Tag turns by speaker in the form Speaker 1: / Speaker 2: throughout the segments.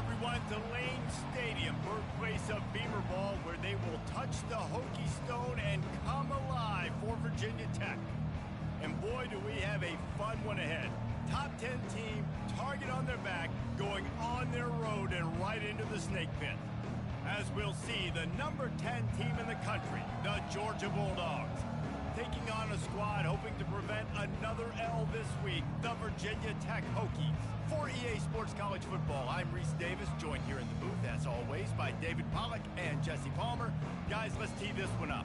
Speaker 1: everyone, to Lane Stadium, birthplace of Beamer Ball, where they will touch the Hokie Stone and come alive for Virginia Tech. And boy, do we have a fun one ahead. Top 10 team, target on their back, going on their road and right into the snake pit. As we'll see, the number 10 team in the country, the Georgia Bulldogs, taking on a squad hoping to prevent another L this week, the Virginia Tech Hokies. For EA Sports College Football, I'm Reese Davis, joined here in the booth, as always, by David Pollack and Jesse Palmer. Guys, let's tee this one up.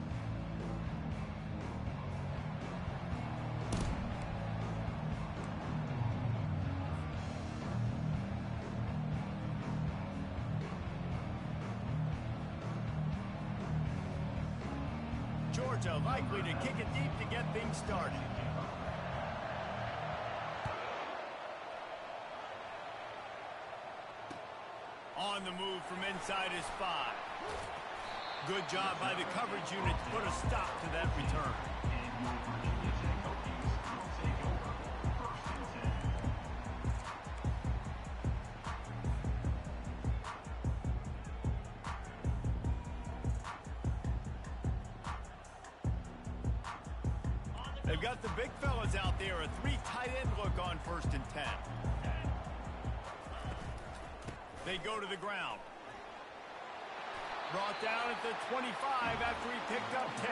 Speaker 1: Georgia likely to kick it deep to get things started. On the move from inside his 5. Good job by the coverage unit to put a stop to that return. They've got the big fellas out there, a 3 tight end look on 1st and 10. They go to the ground. Brought down at the 25 after he picked up 10.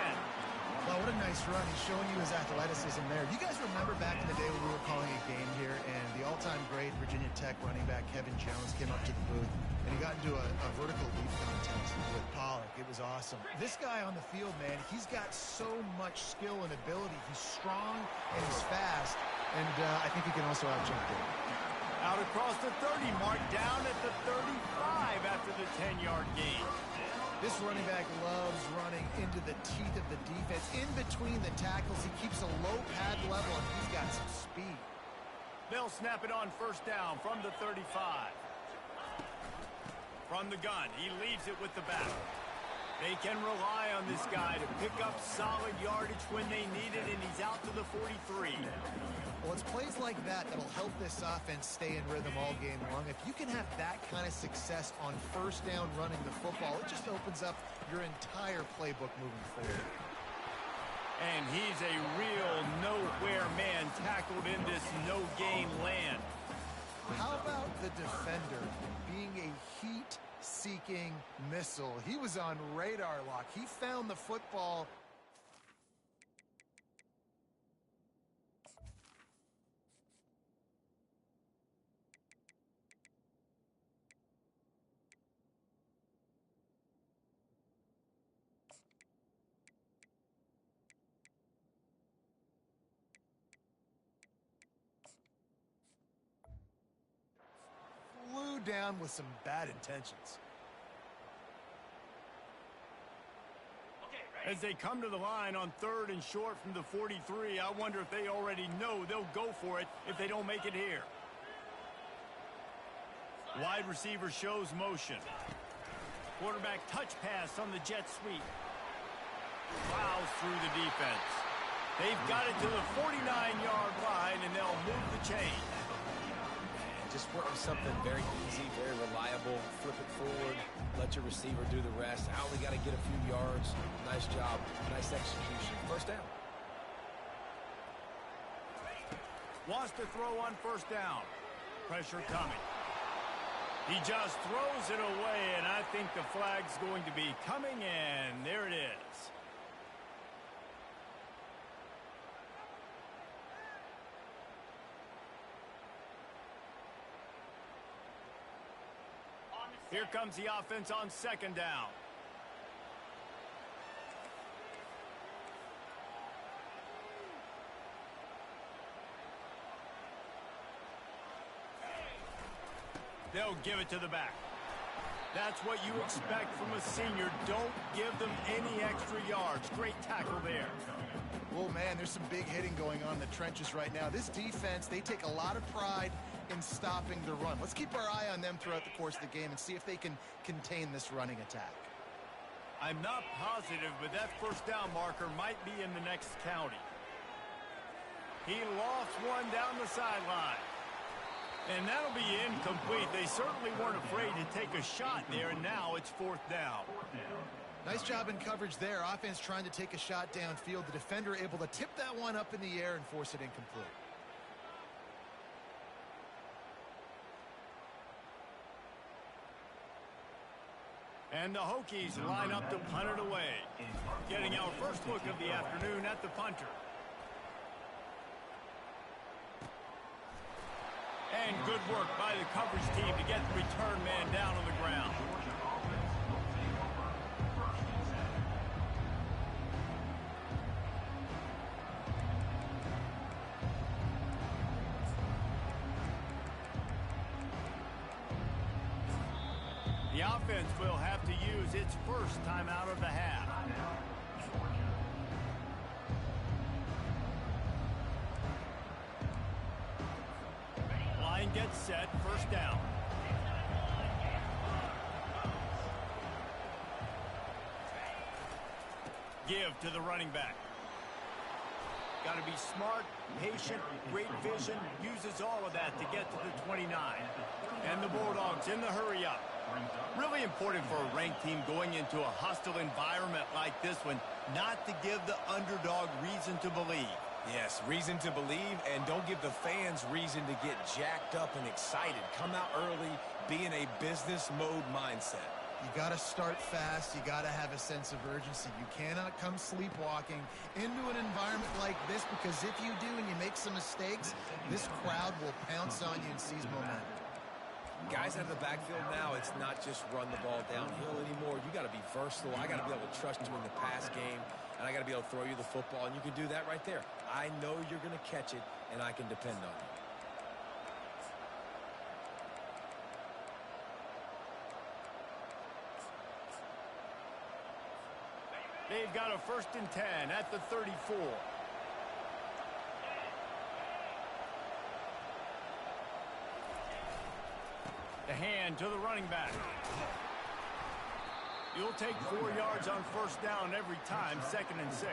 Speaker 2: Well, what a nice run. He's showing you his athleticism there. You guys remember back in the day when we were calling a game here and the all-time great Virginia Tech running back Kevin Jones came up to the booth and he got into a vertical leap contest with Pollack. It was awesome. This guy on the field, man, he's got so much skill and ability. He's strong and he's fast, and I think he can also out-jump it.
Speaker 1: Out across the 30 mark, down at the 35 after the 10-yard gain.
Speaker 2: This running back loves running into the teeth of the defense. In between the tackles, he keeps a low pad level, and he's got some speed.
Speaker 1: They'll snap it on 1st down from the 35. From the gun, he leaves it with the back. They can rely on this guy to pick up solid yardage when they need it, and he's out to the 43.
Speaker 2: Well, it's plays like that that'll help this offense stay in rhythm all game long. If you can have that kind of success on 1st down running the football, it just opens up your entire playbook moving forward.
Speaker 1: And he's a real nowhere man tackled in this no-gain land.
Speaker 2: How about the defender being a heat-seeking missile? He was on radar lock. He found the football. Flew down with some bad intentions.
Speaker 1: As they come to the line on 3rd and short from the 43, I wonder if they already know they'll go for it if they don't make it here. Wide receiver shows motion. Quarterback touch pass on the jet sweep. Plows through the defense. They've got it to the 49-yard line, and they'll move the chain.
Speaker 3: Just work with something very easy, very reliable. Flip it forward, let your receiver do the rest. I only got to get a few yards. Nice job, nice execution. 1st down.
Speaker 1: Wants to throw on 1st down. Pressure coming. He just throws it away, and I think the flag's going to be coming in. There it is. Here comes the offense on 2nd down. They'll give it to the back. That's what you expect from a senior. Don't give them any extra yards. Great tackle there.
Speaker 2: Oh, man, there's some big hitting going on in the trenches right now. This defense, they take a lot of pride in stopping the run. Let's keep our eye on them throughout the course of the game and see if they can contain this running attack.
Speaker 1: I'm not positive, but that 1st down marker might be in the next county. He lofts one down the sideline. And that'll be incomplete. They certainly weren't afraid to take a shot there, and now it's 4th down.
Speaker 2: Nice job in coverage there. Offense trying to take a shot downfield. The defender able to tip that one up in the air and force it incomplete.
Speaker 1: And the Hokies line up to punt it away. Getting our first look of the afternoon at the punter. And good work by the coverage team to get the return man down on the ground. The offense will have to use its first timeout of the half. Line gets set, 1st down. Give to the running back. Got to be smart, patient, great vision, uses all of that to get to the 29. And the Bulldogs in the hurry up. Really important for a ranked team going into a hostile environment like this one, not to give the underdog reason to believe.
Speaker 3: Yes, reason to believe, and don't give the fans reason to get jacked up and excited. Come out early, be in a business mode mindset.
Speaker 2: You got to start fast. You got to have a sense of urgency. You cannot come sleepwalking into an environment like this, because if you do and you make some mistakes, this crowd will pounce on you and seize momentum.
Speaker 3: Guys out of the backfield now, it's not just run the ball downhill anymore. You got to be versatile. I got to be able to trust you in the pass game, and I got to be able to throw you the football, and you can do that right there. I know you're going to catch it, and I can depend on you.
Speaker 1: They've got a 1st and 10 at the 34. The hand to the running back. You'll take 4 yards on 1st down every time, 2nd and 6.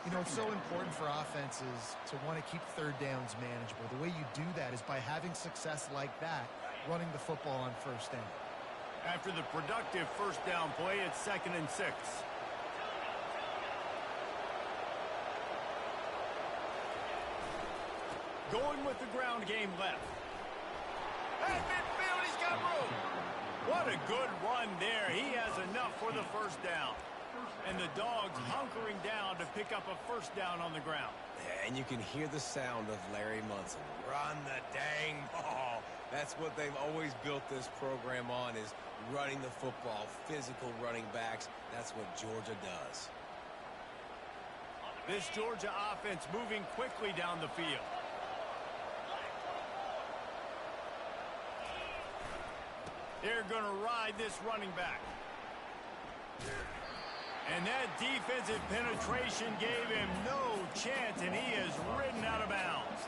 Speaker 2: You know, it's so important for offenses to want to keep 3rd downs manageable. The way you do that is by having success like that, running the football on 1st down.
Speaker 1: After the productive 1st down play, it's 2nd and 6. Going with the ground game left. At midfield, he's got room. What a good run there. He has enough for the 1st down. And the Dogs hunkering down to pick up a 1st down on the ground.
Speaker 3: And you can hear the sound of Larry Munson. Run the dang ball. That's what they've always built this program on, is running the football, physical running backs. That's what Georgia does.
Speaker 1: This Georgia offense moving quickly down the field. They're going to ride this running back. And that defensive penetration gave him no chance, and he is ridden out of bounds.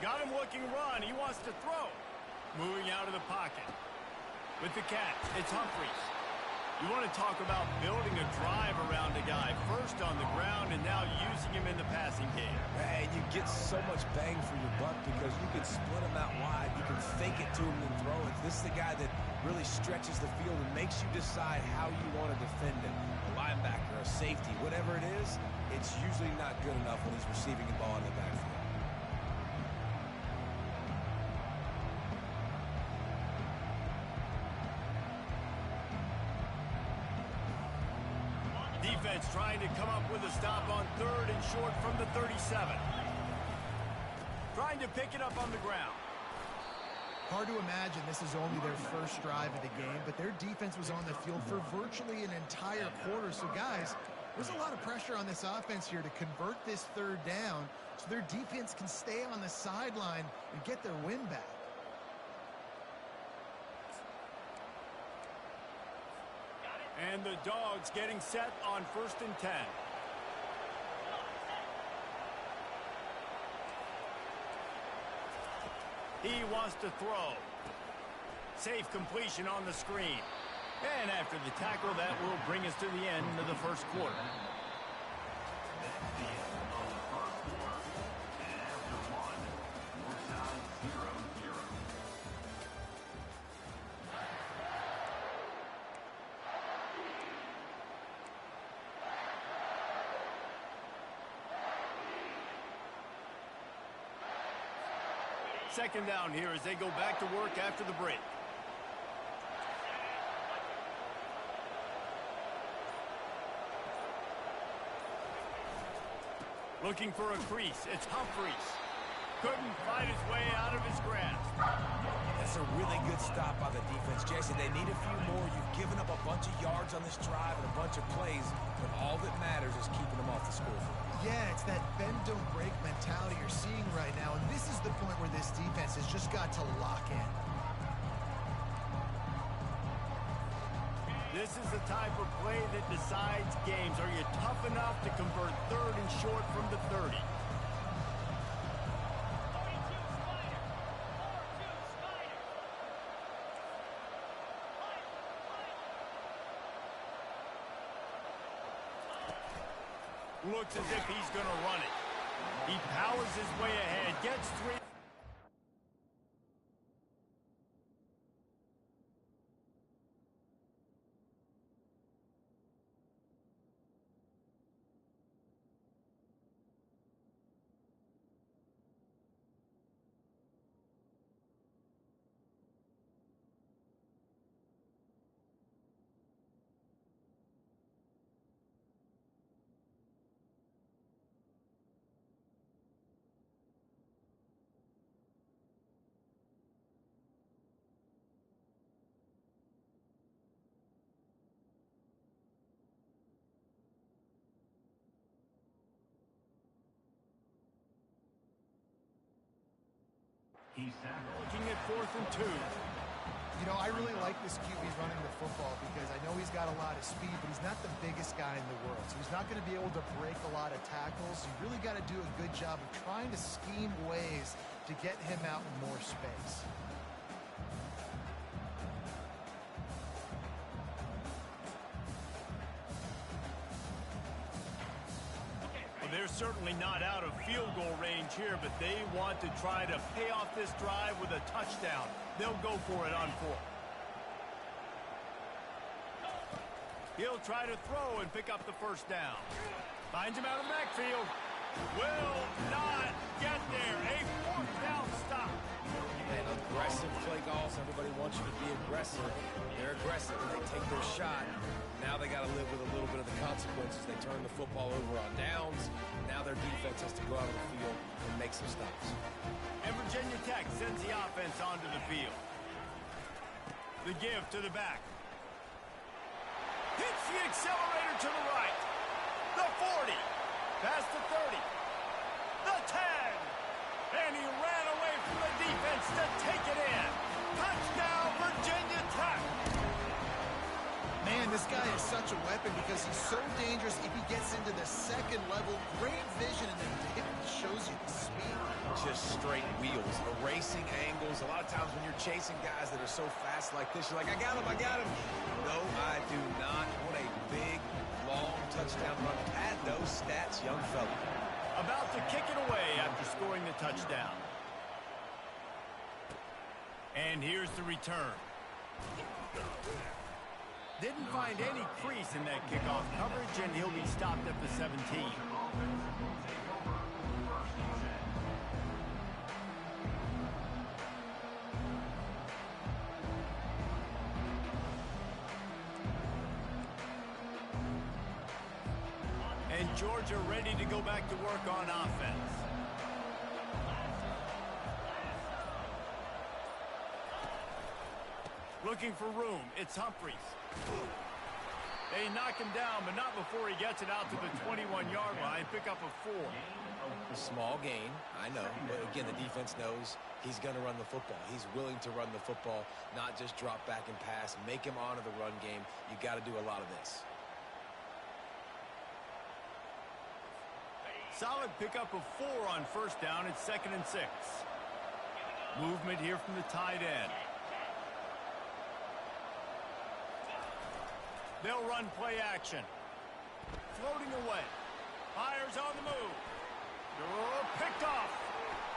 Speaker 1: Got him looking run. He wants to throw. Moving out of the pocket. With the catch, it's Humphries. You want to talk about building a drive around a guy. First on the ground and now using him in the passing game.
Speaker 3: And you get so much bang for your buck because you can split him out wide. You can fake it to him and throw it. This is the guy that really stretches the field and makes you decide how you want to defend him. A linebacker, a safety, whatever it is, it's usually not good enough when he's receiving the ball in the backfield.
Speaker 1: Defense trying to come up with a stop on 3rd and short from the 37. Trying to pick it up on the ground.
Speaker 2: Hard to imagine this is only their first drive of the game, but their defense was on the field for virtually an entire quarter. So, guys, there's a lot of pressure on this offense here to convert this 3rd down so their defense can stay on the sideline and get their win back.
Speaker 1: And the Dogs getting set on 1st and 10. He wants to throw. Safe completion on the screen. And after the tackle, that will bring us to the end of the first quarter. Second down here as they go back to work after the break. Looking for a crease. It's Humphries. Couldn't fight his way out of his grasp.
Speaker 3: That's a really good stop by the defense. Jason, they need a few more. You've given up a bunch of yards on this drive and a bunch of plays, but all that matters is keeping them off the scoreboard.
Speaker 2: Yeah, it's that bend, don't break mentality you're seeing right now, and this is the point where this defense has just got to lock in.
Speaker 1: This is the type of play that decides games. Are you tough enough to convert third and short from the 30? Looks as if he's going to run it. He powers his way ahead, gets 3. Looking at 4th and 2.
Speaker 2: You know, I really like this QB running the football because I know he's got a lot of speed, but he's not the biggest guy in the world. So he's not going to be able to break a lot of tackles. You really got to do a good job of trying to scheme ways to get him out in more space.
Speaker 1: They're certainly not out of field goal range here, but they want to try to pay off this drive with a touchdown. They'll go for it on 4th. He'll try to throw and pick up the first down. Finds him out of the backfield. Will not get there. A 4th down stop.
Speaker 3: Man, aggressive play calls. Everybody wants you to be aggressive. They're aggressive and they take their shot. Now they got to live with a little bit of the consequences. They turn the football over on downs. Now their defense has to go out on the field and make some stops.
Speaker 1: And Virginia Tech sends the offense onto the field. The give to the back. Hits the accelerator to the right. The 40. Past the 30. The 10. And he ran away from the defense to take it in. Touchdown, Virginia Tech.
Speaker 2: Man, this guy is such a weapon because he's so dangerous if he gets into the second level. Great vision, and then it shows you the speed.
Speaker 3: Just straight wheels, erasing angles. A lot of times when you're chasing guys that are so fast like this, you're like, I got him, I got him. No, I do not. What a big, long touchdown run. Pad those stats, young fella.
Speaker 1: About to kick it away after scoring the touchdown. And here's the return. Didn't find any crease in that kickoff coverage, and he'll be stopped at the 17. And Georgia ready to go back to work on offense. Looking for room. It's Humphries. They knock him down, but not before he gets it out to the 21-yard line. Pick up a 4.
Speaker 3: A small gain, I know. But again, the defense knows he's going to run the football. He's willing to run the football, not just drop back and pass. Make him honor the run game. You got to do a lot of this.
Speaker 1: Solid pickup of 4 on first down. It's 2nd and 6. Movement here from the tight end. They'll run play action. Floating away. Fires on the move. Oh, picked off.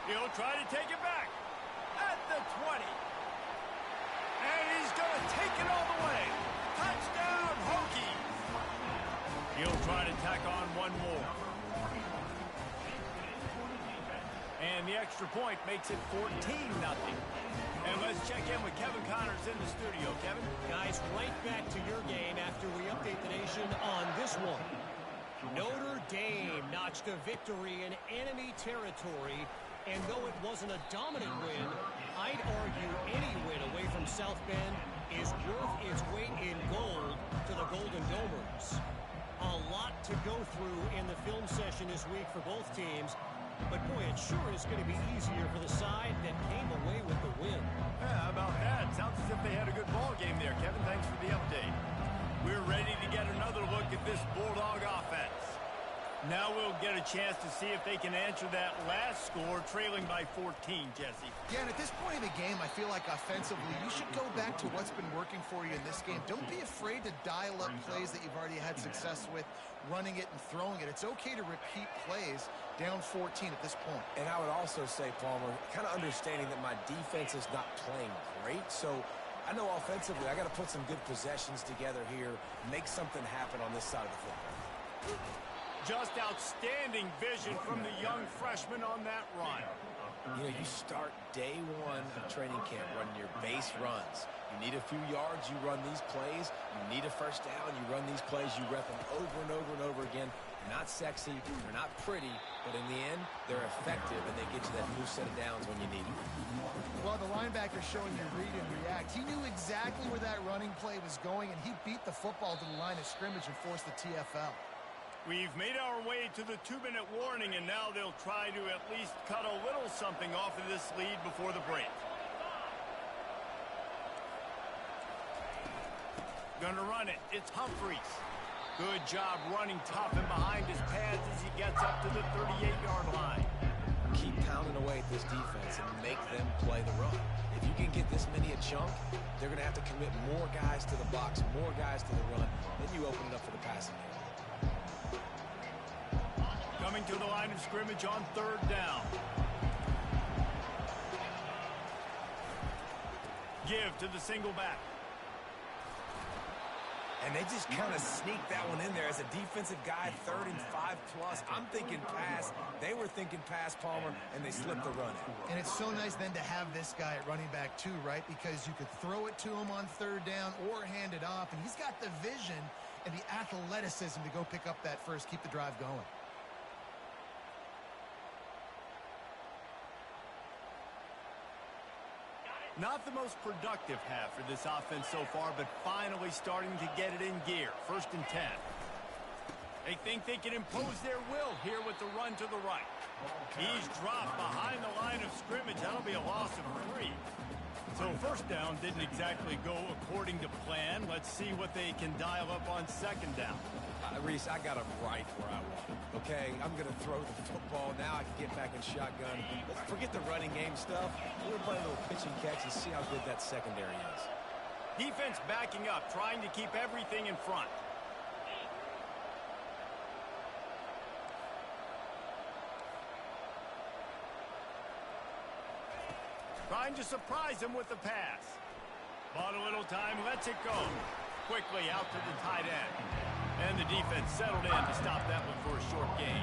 Speaker 1: He'll try to take it back. At the 20. And he's going to take it all the way. Touchdown, Hokies. He'll try to tack on one more. And the extra point makes it 14-0. And let's check in with Kevin Connors in the studio. Kevin?
Speaker 4: Guys, right back to your game after we update the nation on this one. Notre Dame notched a victory in enemy territory, and though it wasn't a dominant win, I'd argue any win away from South Bend is worth its weight in gold to the Golden Domers. A lot to go through in the film session this week for both teams, but boy, it sure is going to be easier for the side that came away with the win.
Speaker 1: Yeah, how about that? Sounds as if they had a good ball game there, Kevin. Thanks for the update. We're ready to get another look at this Bulldog offense. Now we'll get a chance to see if they can answer that last score, trailing by 14, Jesse.
Speaker 2: Yeah, and at this point in the game, I feel like offensively, you should go back to what's been working for you in this game. Don't be afraid to dial up plays that you've already had success with, running it and throwing it. It's okay to repeat plays down 14 at this point.
Speaker 3: And I would also say, Palmer, kind of understanding that my defense is not playing great, so I know offensively I got to put some good possessions together here, make something happen on this side of the football.
Speaker 1: Just outstanding vision from the young freshman on that run.
Speaker 3: You know, you start day one of training camp running your base runs. You need a few yards, you run these plays. You need a first down, you run these plays. You rep them over and over and over again. They're not sexy, they're not pretty, but in the end, they're effective, and they get you that new set of downs when you need them.
Speaker 2: Well, the linebacker showing you read and react. He knew exactly where that running play was going, and he beat the football to the line of scrimmage and forced the TFL.
Speaker 1: We've made our way to the 2-minute warning, and now they'll try to at least cut a little something off of this lead before the break. Gonna run it. It's Humphries. Good job running tough and behind his pads as he gets up to the 38-yard line.
Speaker 3: Keep pounding away at this defense and make them play the run. If you can get this many a chunk, they're going to have to commit more guys to the box, more guys to the run. Then you open it up for the passing game.
Speaker 1: Coming to the line of scrimmage on 3rd down. Give to the single back.
Speaker 3: And they just kind of sneaked that one in there as a defensive guy, 3rd and 5+. I'm thinking pass. They were thinking pass, Palmer, and they slipped the run in.
Speaker 2: And it's so nice then to have this guy at running back too, right? Because you could throw it to him on 3rd down or hand it off, and he's got the vision and the athleticism to go pick up that first, keep the drive going.
Speaker 1: Not the most productive half for this offense so far, but finally starting to get it in gear. 1st and 10. They think they can impose their will here with the run to the right. He's dropped behind the line of scrimmage. That'll be a loss of 3. So 1st down didn't exactly go according to plan. Let's see what they can dial up on 2nd down.
Speaker 3: Reese, I got him right where I want him. Okay, I'm going to throw the football. Now I can get back in shotgun. Let's forget the running game stuff. We're playing a little pitch and catch and see how good that secondary is.
Speaker 1: Defense backing up, trying to keep everything in front. Trying to surprise him with the pass. Bought a little time, lets it go. Quickly out to the tight end. And the defense settled in to stop that one for a short gain.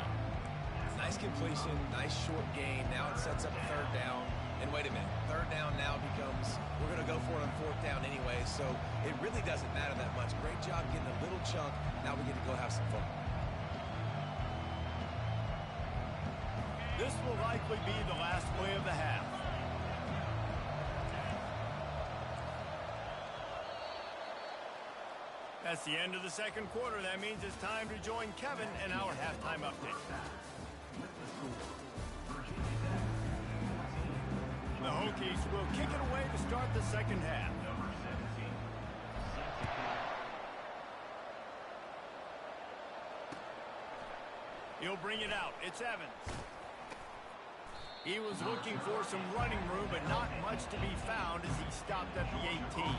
Speaker 3: Nice completion, nice short gain. Now it sets up a 3rd down. And wait a minute, 3rd down now becomes, we're going to go for it on 4th down anyway, so it really doesn't matter that much. Great job getting a little chunk. Now we get to go have some fun.
Speaker 1: This will likely be the last play of the half. That's the end of the 2nd quarter. That means it's time to join Kevin in our halftime update. The Hokies will kick it away to start the 2nd half. He'll bring it out. It's Evans. He was looking for some running room, but not much to be found as he stopped at the 18.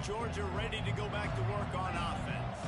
Speaker 1: Georgia ready to go back to work on offense.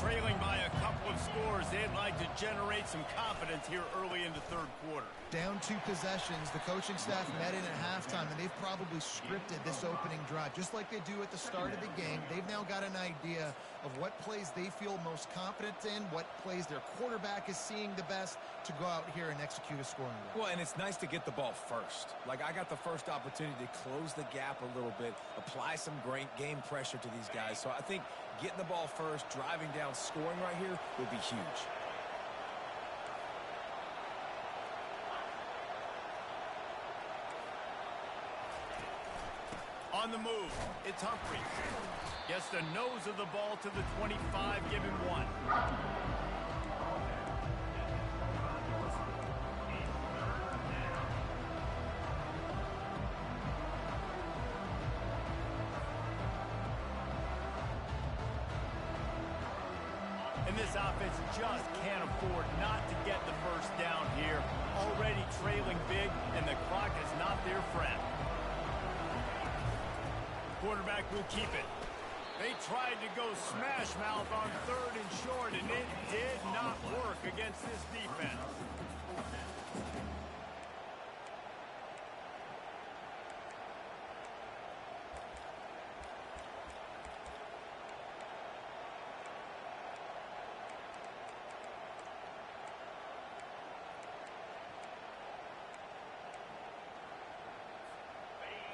Speaker 1: Trailing by a couple of scores, they'd like to generate some confidence here early in the third quarter.
Speaker 2: Down 2 possessions, the coaching staff met in at halftime, and they've probably scripted this opening drive. Just like they do at the start of the game, they've now got an idea of what plays they feel most confident in, what plays their quarterback is seeing the best to go out here and execute a scoring drive.
Speaker 3: Well, and it's nice to get the ball first. Like, I got the first opportunity to close the gap a little bit, apply some great game pressure to these guys. So I think getting the ball first, driving down, scoring right here would be huge.
Speaker 1: On the move, it's Humphries. Gets the nose of the ball to the 25, give him 1. And this offense just can't afford not to get the first down here. Already trailing big, and the clock is not their friend. Quarterback will keep it. They tried to go smash mouth on 3rd and short, and it did not work against this defense.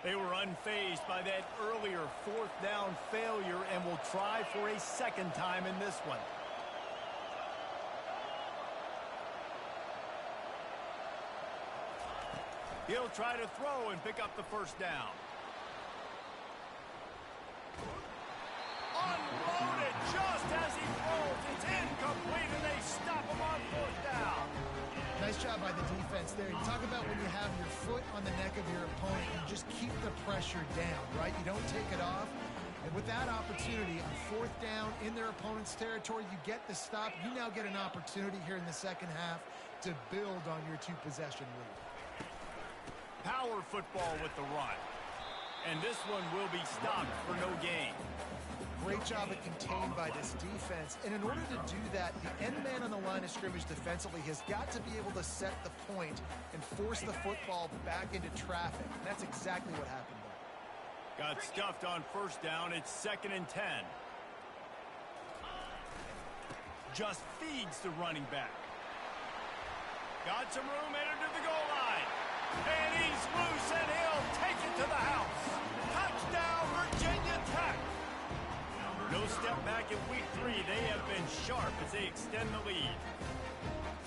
Speaker 1: They were unfazed by that earlier 4th down failure and will try for a second time in this one. He'll try to throw and pick up the first down. Unloaded just as he throws. It's incomplete, and they stop him on 4th down.
Speaker 2: Nice job by the defense there. You talk about when you have your foot on the neck of your opponent, you just keep the pressure down, right? You don't take it off. And with that opportunity on 4th down in their opponent's territory, you get the stop. You now get an opportunity here in the second half to build on your 2-possession lead.
Speaker 1: Power football with the run. And this one will be stopped for no gain.
Speaker 2: Great job at contained by this defense. And in order to do that, the end man on the line of scrimmage defensively has got to be able to set the point and force the football back into traffic. And that's exactly what happened there.
Speaker 1: Got stuffed on 1st down. It's 2nd and 10. Just feeds the running back. Got some room headed to the goal line. And he's loose, and he'll take it to the house. Touchdown, Virginia Tech. No step back in week 3. They have been sharp as they extend the lead.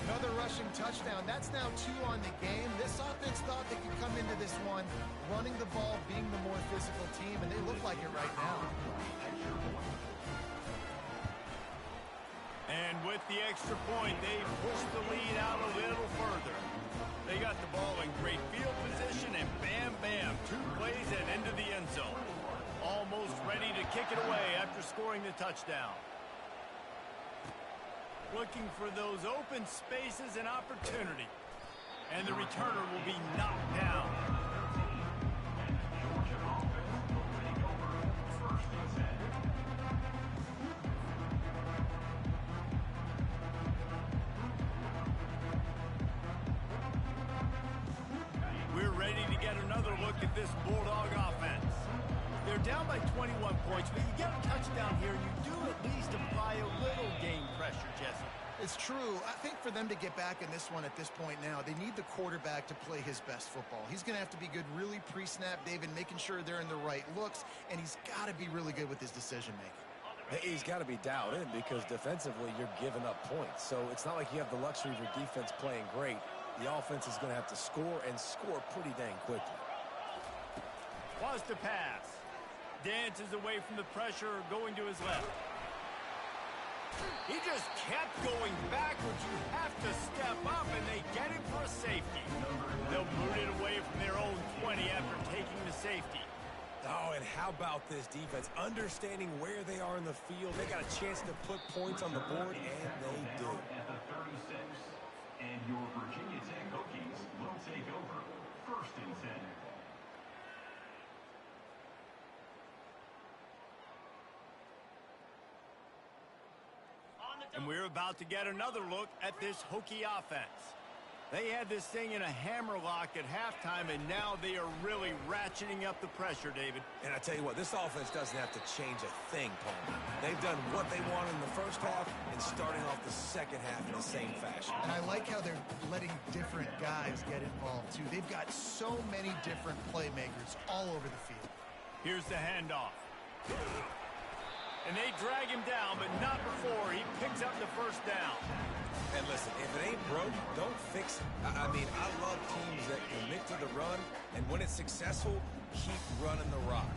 Speaker 2: Another rushing touchdown. That's now 2 on the game. This offense thought they could come into this one running the ball, being the more physical team, and they look like it right now.
Speaker 1: And with the extra point, they pushed the lead out a little further. They got the ball in great field position, and bam, bam, 2 plays and into the end zone. Almost ready to kick it away after scoring the touchdown. Looking for those open spaces and opportunity. And the returner will be knocked down. We're ready to get another look at this Bulldog offense. They're down by 21 points, but you get a touchdown here, and you do at least apply a little game pressure, Jesse.
Speaker 2: It's true. I think for them to get back in this one at this point now, they need the quarterback to play his best football. He's going to have to be good really pre-snap, David, making sure they're in the right looks, and he's got to be really good with his decision-making.
Speaker 3: He's got to be dialed in because defensively you're giving up points. So it's not like you have the luxury of your defense playing great. The offense is going to have to score and score pretty dang quickly.
Speaker 1: Wants to pass. Dances away from the pressure, going to his left. He just kept going backwards. You have to step up, and they get him for a safety. They'll boot it away from their own 20 after taking the safety.
Speaker 3: Oh, and how about this defense? Understanding where they are in the field. They got a chance to put points on the board, and they do.
Speaker 5: At the 36, and your Virginia Tech Hokies will take over 1st and 10.
Speaker 1: And we're about to get another look at this Hokie offense. They had this thing in a hammerlock at halftime, and now they are really ratcheting up the pressure, David.
Speaker 3: And I tell you what, this offense doesn't have to change a thing, Paul. They've done what they wanted in the first half and starting off the second half in the same fashion.
Speaker 2: And I like how they're letting different guys get involved, too. They've got so many different playmakers all over the field.
Speaker 1: Here's the handoff. And they drag him down, but not before he picks up the first down.
Speaker 3: And listen, if it ain't broke, don't fix it. I mean, I love teams that commit to the run, and when it's successful, keep running the rock.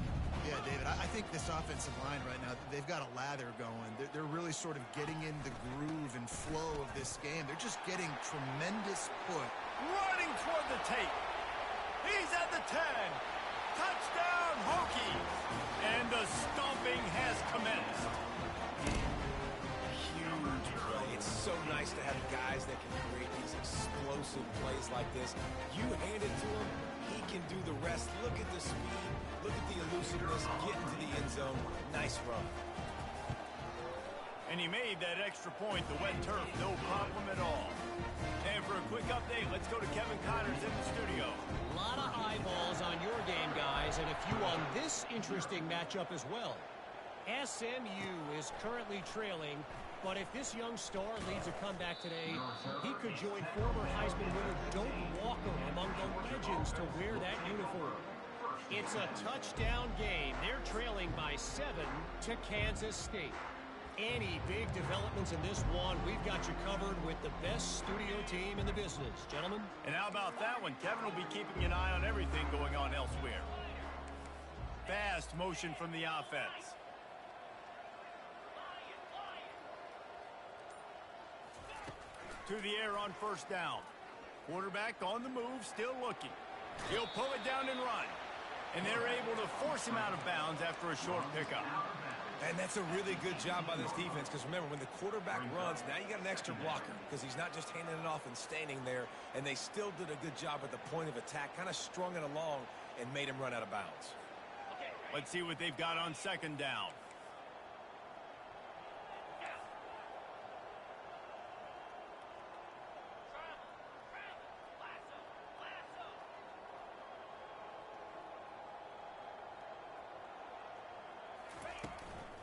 Speaker 2: Yeah, David, I think this offensive line right now, they've got a lather going. They're really sort of getting in the groove and flow of this game. They're just getting tremendous push.
Speaker 1: Running toward the tape. He's at the 10. Touchdown, Hokies. And the stomping has commenced.
Speaker 3: Huge play. It's so nice to have guys that can create these explosive plays like this. You hand it to him, he can do the rest. Look at the speed. Look at the elusiveness. Get into the end zone. Nice run.
Speaker 1: And he made that extra point, the wet turf, no problem at all. And for a quick update, let's go to Kevin Connors in the studio.
Speaker 4: A lot of eyeballs on your game, guys, and a few on this interesting matchup as well. SMU is currently trailing, but if this young star leads a comeback today, he could join former Heisman winner Doak Walker among the legends to wear that uniform. It's a touchdown game. They're trailing by 7 to Kansas State. Any big developments in this one, we've got you covered with the best studio team in the business. Gentlemen?
Speaker 1: And how about that one? Kevin will be keeping an eye on everything going on elsewhere. Fast motion from the offense. To the air on first down. Quarterback on the move, still looking. He'll pull it down and run. And they're able to force him out of bounds after a short pickup.
Speaker 3: And that's a really good job by this defense, because remember, when the quarterback runs, now you got an extra blocker, because he's not just handing it off and standing there, and they still did a good job at the point of attack, kind of strung it along and made him run out of bounds.
Speaker 1: Let's see what they've got on second down.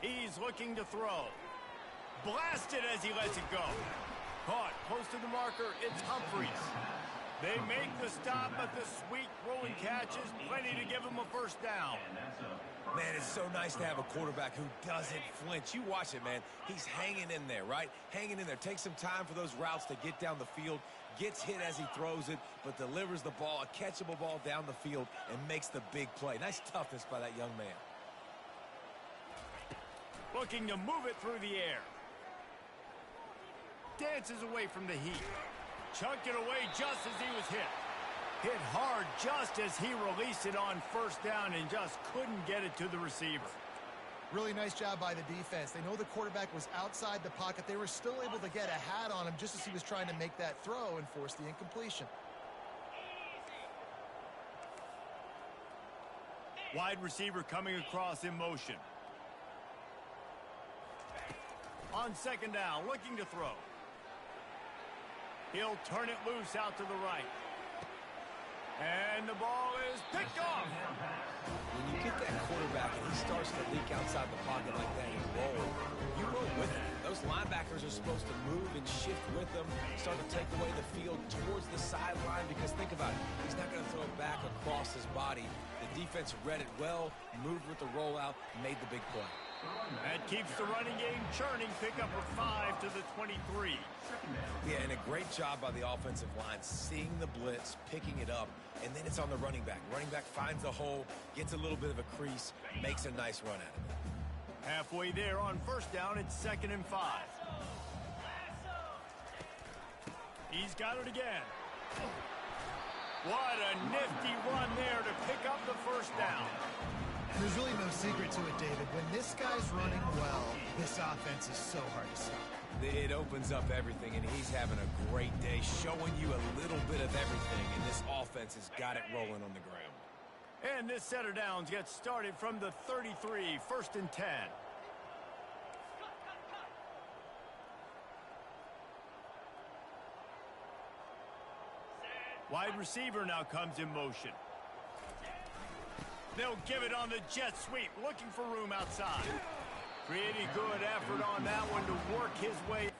Speaker 1: He's looking to throw. Blasted as he lets it go. Caught close to the marker. It's Humphries. They make the stop, but the sweet rolling catch is plenty to give him a first down.
Speaker 3: Man, it's so nice to have a quarterback who doesn't flinch. You watch it, man. He's hanging in there, right? Hanging in there. Takes some time for those routes to get down the field. Gets hit as he throws it, but delivers the ball, a catchable ball down the field, and makes the big play. Nice toughness by that young man.
Speaker 1: Looking to move it through the air. Dances away from the heat. Chucked it away just as he was hit. Hit hard just as he released it on first down and just couldn't get it to the receiver.
Speaker 2: Really nice job by the defense. They know the quarterback was outside the pocket. They were still able to get a hat on him just as he was trying to make that throw and force the incompletion.
Speaker 1: Wide receiver coming across in motion. On second down, looking to throw. He'll turn it loose out to the right. And the ball is picked off.
Speaker 3: When you get that quarterback and he starts to leak outside the pocket like that and roll, you roll with him. Those linebackers are supposed to move and shift with them, start to take away the field towards the sideline, because think about it, he's not going to throw it back across his body. The defense read it well, moved with the rollout, made the big play.
Speaker 1: That keeps the running game churning. Pick up a 5 to the 23.
Speaker 3: Yeah, and a great job by the offensive line, seeing the blitz, picking it up, and then it's on the running back. Running back finds a hole, gets a little bit of a crease, makes a nice run at it.
Speaker 1: Halfway there on first down, it's 2nd and 5. He's got it again. What a nifty run there to pick up the first down.
Speaker 2: There's really no secret to it, David. When this guy's running well, this offense is so hard to stop.
Speaker 3: It opens up everything, and he's having a great day, showing you a little bit of everything, and this offense has got it rolling on the ground.
Speaker 1: And this set of downs gets started from the 33, 1st and 10. Wide receiver now comes in motion. They'll give it on the jet sweep, looking for room outside. Creating good effort on that one to work his way